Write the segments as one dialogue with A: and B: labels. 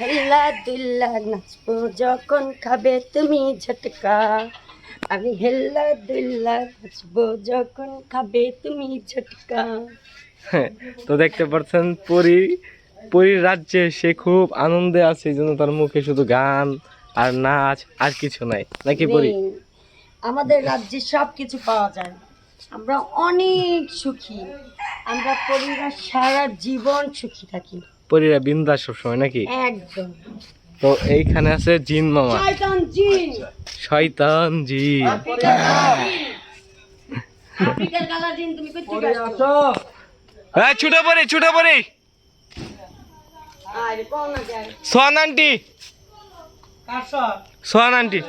A: হেল্লা দুল্লা নাচবো যখন খাবে তুমি ঝটকা, আমি হেল্লা দুল্লা নাচবো যখন খাবে তুমি ঝটকা।
B: তো দেখতে পাচ্ছেন পরীর রাজ্যে সে খুব আনন্দে আছে, এই জন্য তার মুখে শুধু গান আর নাচ, আর কিছু নাই নাকি পরী?
A: নেই, আমাদের রাজ্যে সব কিছু পাওয়া যায়, আমরা অনেক সুখী, আমরা পরিবার সারা জীবন সুখী থাকি।
B: পরীরা বিন্দাস সবসময় নাকি?
A: একদম।
B: তো এইখানে আছে জিন মামা,
A: শয়তান জিন,
B: শয়তান জিন।
A: আফ্রিকার কালা জিন, তুমি কই আসছো?
B: হ্যাঁ, ছুটে পড়ি
A: আরে কোন না কেন
B: সোহান আন্টি, সোহান আন্টি।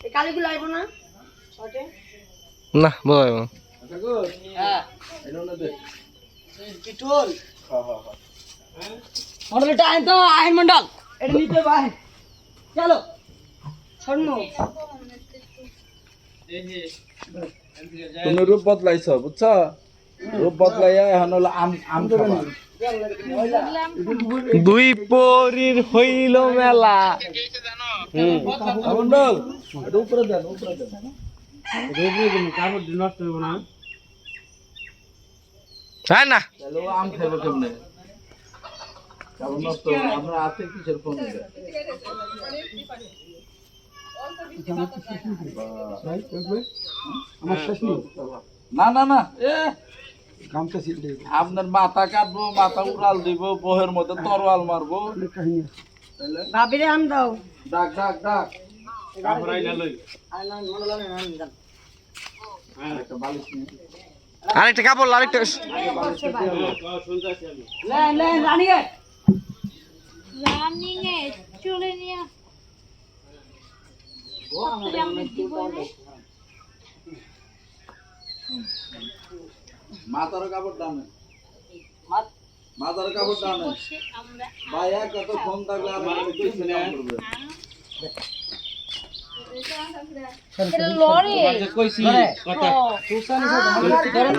A: এই কালিগুলো আইবো না
B: না বলো
A: মন্ডলটা আইন তো, আইন মন্ডল এটা নিতে ভাই, চলো শোনো।
C: তুমি রূপ বদলাইছ, বুঝছ? রূপ বদলাইয়া এখন হলো আম আম খাবা।
B: দুই পরীর হইল মেলা।
C: মন্ডল এটা উপরে দেন, উপরে দেন।
B: হ্যাঁ না,
C: তাহলে ও আম খাবে কেমনে? কারণ নষ্ট হবে। আমরা আছে কিসের ফোন? না না না, আপনার মাথা কাটবো, মাথা উড়াল দিব, বহের মধ্যে তরোয়াল মারবো।
A: ভাবিরে আম দাও।
C: ডাক ডাক ডাক।
B: আরেকটা কাপড়, আরেকটা।
D: রানিং এ চলে নিয়ে
C: মাথার কাপড় দামে, মাথার কাপড় দামে। ভাইয়া কত ফোন থাকলে আমার কিছু না করবে।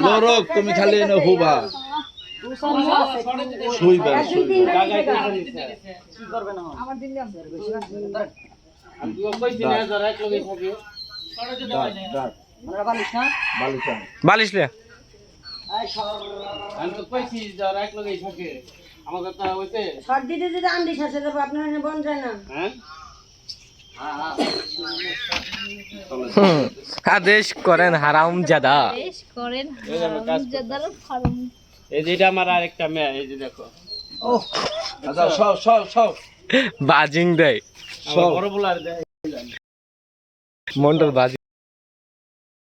C: লরক তুমি খালি এনে হুবা শুইবা
B: বালিশ লে।
A: সর্দি দিতে যে আন্দি শেষে যাবো, আপনার বন যায় না।
B: আদেশ করেন হারামজাদা।
D: বেশ করেন হারামজাদার ফার্ম।
E: এই যেটা আমার আরেকটা মেয়ে, এই যে দেখো
C: আচ্ছা সব সব সব
B: বাজিং দেয়,
E: আমার বড় বলার দেয়
B: মন্ডল বাজিং।